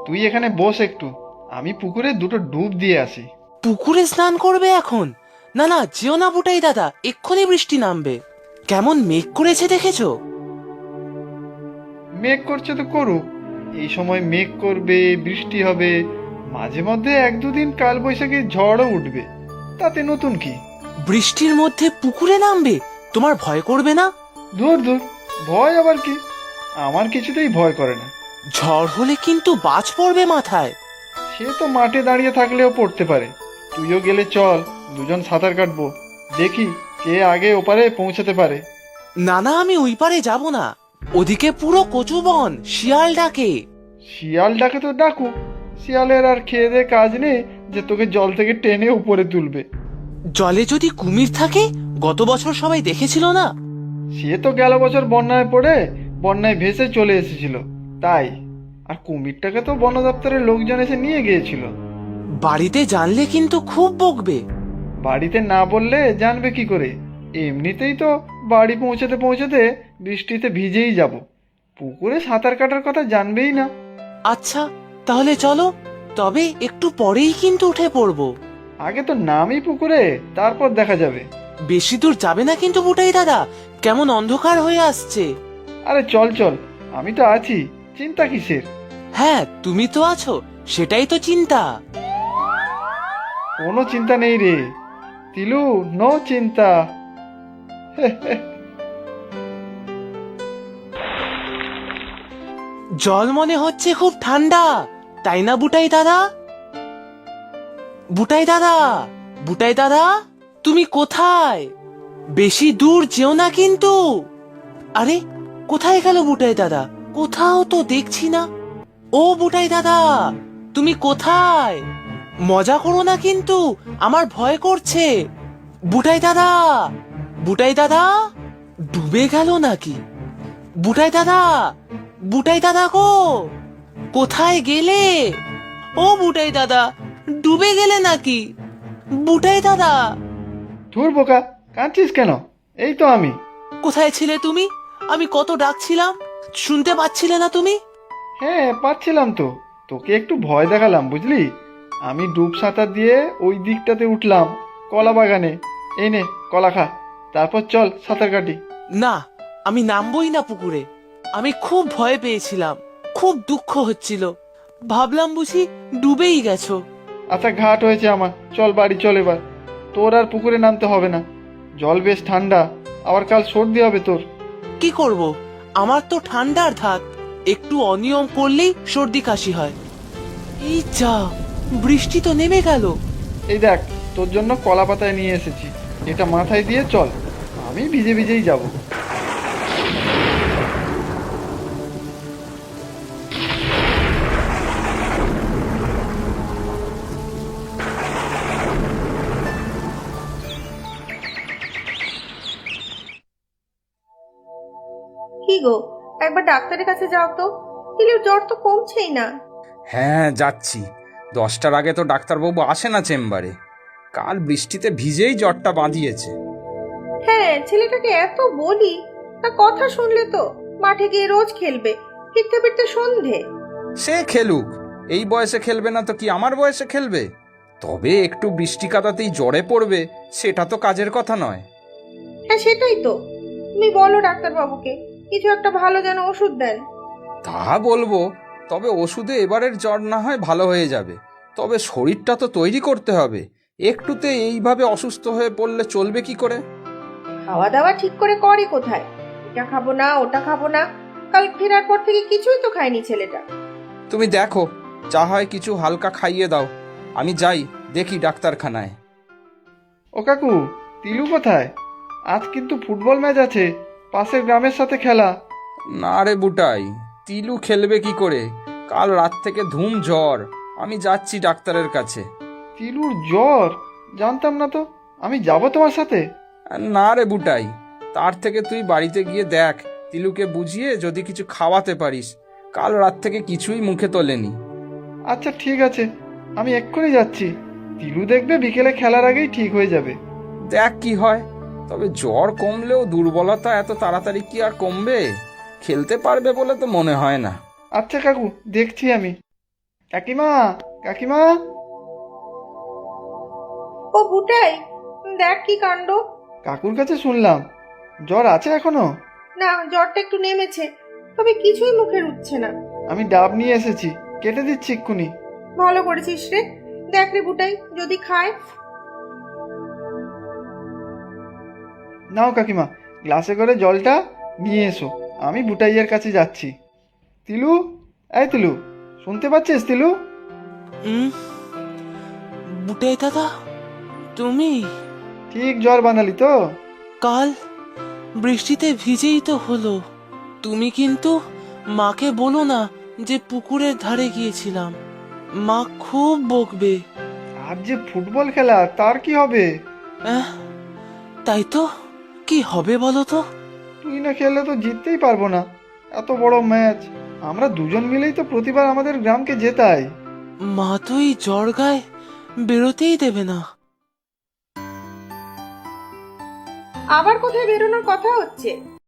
তুই এখানে বস একটু, আমি পুকুরে দুটো ডুব দিয়ে আসি। পুকুরে স্নান করবে এখন? না না, যেও না বুটাই দাদা, এক্ষুনি বৃষ্টি নামবে। কেমন মেঘ করেছে দেখেছো? মেঘ করছে তো করুক, এই সময় মেঘ করবে, বৃষ্টি হবে, মাঝে মধ্যে এক দুদিন কালবৈশাখী ঝড়ও উঠবে, তাতে নতুন কি? বৃষ্টির মধ্যে পুকুরে নামবে? তোমার ভয় করবে না? ধুর ধুর, ভয় আবার কি? আমার কিছুতেই ভয় করে না। ঝড় হলে কিন্তু বাজ পড়বে মাথায়। সে তো মাঠে দাঁড়িয়ে থাকলেও পড়তে পারে। তুইও গেলে চল, দুজন সাঁতার কাটবো, দেখি কে আগে ওপারে পৌঁছাতে পারে। না না, আমি ওই পারে যাব না। ওদিকে পুরো কচু বন, শিয়াল ডাকে। শিয়াল ডাকে তো ডাকুক, শিয়ালের আর খেয়ে দে কাজ নেই যে তোকে জল থেকে টেনে উপরে তুলবে। জলে যদি কুমির থাকে? গত বছর সবাই দেখেছিল না? সে তো গেল বছর বন্যায় পড়ে বন্যায় ভেসে চলে এসেছিল, তাই। আর কুমিরটাকে তো বন দপ্তরের লোকজন এসে নিয়ে গিয়েছিল। বাড়িতে জানলে কিন্তু খুব বকবে। বাড়িতে না বললে জানবে কি করে? এমনিতেই তো বাড়ি পৌঁছাতে পৌঁছাতে বৃষ্টিতে ভিজেই যাব, পুকুরে সাঁতার কাটার কথা জানবেই না। আচ্ছা, তাহলে চলো। তবে একটু পরেই কিন্তু উঠে পড়বো। আগে তো নামি পুকুরে, তারপর দেখা যাবে। বেশি দূর যাবে না কিন্তু বুটাই দাদা, কেমন অন্ধকার হয়ে আসছে। আরে চল চল, আমি তো আছি, চিন্তা কিসের? হ্যাঁ, তুমি তো আছো, সেটাই তো চিন্তা। কোনো চিন্তা নেই রে তিলু, নো চিন্তা। জল মনে হচ্ছে খুব ঠান্ডা, তাই না বুটাই দাদা? বুটাই দাদা, বুটাই দাদা, তুমি কোথায়? বেশি দূর যেও না কিন্তু। আরে, কোথায় গেল বুটাই দাদা? কোথাও তো দেখছি না। ও বুটাই দাদা, তুমি কোথায়? মজা করো না কিন্তু, আমার ভয় করছে। বুটাই দাদা, বুটাই দাদা, ডুবে গেল নাকি? বুটাই দাদা, বুটাই দাদা গো, কোথায় গেলে? ও বুটাই দাদা, ডুবে গেলে নাকি? বুটাই দাদা, ধুর বোকা, কাঁদছিস কেন? এই তো আমি। কোথায় ছিলে তুমি? আমি কত ডাকছিলাম, শুনতে পাচ্ছিলে না তুমি? হ্যাঁ পাচ্ছিলাম তো, তোকে একটু ভয় দেখালাম বুঝলি। আমি ডুব সাঁতার দিয়ে ওই দিকটাতে উঠলাম, কলা বাগানে। এই নে কলা খা, তারপর চল সাঁতার কাটি। না, আমি নামবই না পুকুরে। আমি খুব ভয় পেয়েছিলাম, খুব দুঃখ হচ্ছিল। ভাবলাম বুঝি ডুবেই গেছো। আচ্ছা ঘাট হয়েছে আমার, চল বাড়ি চল এবার। তোর আর পুকুরে নামতে হবে না, জল বেশ ঠান্ডা, আবার কাল সর্দি হবে তোর। কি করব, আমার তো ঠান্ডার ধাত, একটু অনিয়ম করলেই সর্দি কাশি হয়। এই যা, বৃষ্টি তো নেমে গেল। এই দেখ, তোর জন্য কলা পাতায় নিয়ে এসেছি, এটা মাথায় দিয়ে চল, আমি ভিজে ভিজেই যাব। কি গো, একবার ডাক্তারের কাছে যাও তো। তিলির জ্বর তো কমছেই না। হ্যাঁ যাচ্ছি। 10টার আগে তো ডাক্তারবাবু আসে না চেম্বারে। কাল বৃষ্টিতে ভিজেই জ্বরটা বাঁধিয়েছে। হ্যাঁ, ছেলেটাকে এত বলি, তা কথা শুনলে তো। মাঠে গিয়ে রোজ খেলবে, ফিরতে ফিরতে সন্ধে। সে খেলুক, এই বয়সে খেলবে না তো কি আমার বয়সে খেলবে? তবে একটু বৃষ্টি কাদাতেই জ্বরে পড়বে, সেটা তো কাজের কথা নয়। হ্যাঁ সেটাই তো, তুমি বলো ডাক্তারবাবুকে কিছু একটা ভালো যেন ওষুধ দেন। তা বলবো, তবে ওষুধে এবারের জ্বর না হয় ভালো হয়ে যাবে, তবে শরীরটা তো তৈরি করতে হবে। একটুতে এইভাবে অসুস্থ হয়ে পড়লে চলবে কি করে? খাওয়া দাওয়া ঠিক করে করে কোথায়? এটা খাবো না, ওটা খাবো না। কাল ফেরার পর থেকে কিছুই তো খায়নি ছেলেটা। তুমি দেখো, যা হয় কিছু হালকা খাইয়ে দাও। আমি যাই, দেখি ডাক্তারখানায়। ও কাকু, তিলু কোথায়? আজ কিন্তু ফুটবল ম্যাচ আছে, পাশের গ্রামের সাথে খেলা। না রে বুটাই, তিলু খেলবে কি করে? কাল রাত থেকে ধুম জ্বর। আমি যাচ্ছি ডাক্তারের কাছে। তিলুর জ্বর? জানতাম না তো, আমি যাব তোমার সাথে। না রে বুটাই, তার থেকে তুই বাড়িতে গিয়ে দেখ, তিলুকে বুঝিয়ে যদি কিছু খাওয়াতে পারিস। কাল রাত থেকে কিছুই মুখে তোলেনি। আচ্ছা ঠিক আছে, আমি এক্ষুনি যাচ্ছি। তিলু দেখবে বিকেলে খেলার আগেই ঠিক হয়ে যাবে। দেখ কি হয়। তবে জ্বর কমলেও দুর্বলতা এত তাড়াতাড়ি কি আর কমবে? খেলতে পারবে বলে তো মনে হয় না। আচ্ছা কাকু, দেখছি আমি। কাকিমা, কাকিমা। ও বুটাই, দেখ কি কাণ্ড। কাকুর কাছে শুনলাম জ্বর আছে এখনো। না, জ্বরটা একটু নেমেছে, তবে কিছুই মুখে উঠছে না। আমি ডাব নিয়ে এসেছি, কেটে দিচ্ছি এক্ষুনি। ভালো করেছিস রে। দেখ রে বুটাই, যদি খায়। নাও কাকিমা, গ্লাসে করে জলটা নিয়ে এসো, আমি বুটাইয়ের কাছে যাচ্ছি। তিলু, এই তিলু, শুনতে পাচ্ছিস তিলু? উম, বুটাই দাদা, তুমি? ঠিক জ্বর বানালি তো? কাল বৃষ্টিতে ভিজেই তো হলো। তুমি কিন্তু মাকে বলো না যে পুকুরের ধারে গিয়েছিলাম। মা খুব বকবে। আজ যে ফুটবল খেলা, তার কি হবে? আহ, তাই তো, কি হবে বলো তো? তুই না খেললে তো জিততেই পারবো না। এত বড় ম্যাচ, আমরা দুজন মিলেই তো প্রতিবার আমাদের গ্রামকে জেতাই। মা তো এই জ্বর গায়ে বেরোতেই দেবে না। আবার কোথায় বেরোনোর কথা হচ্ছে?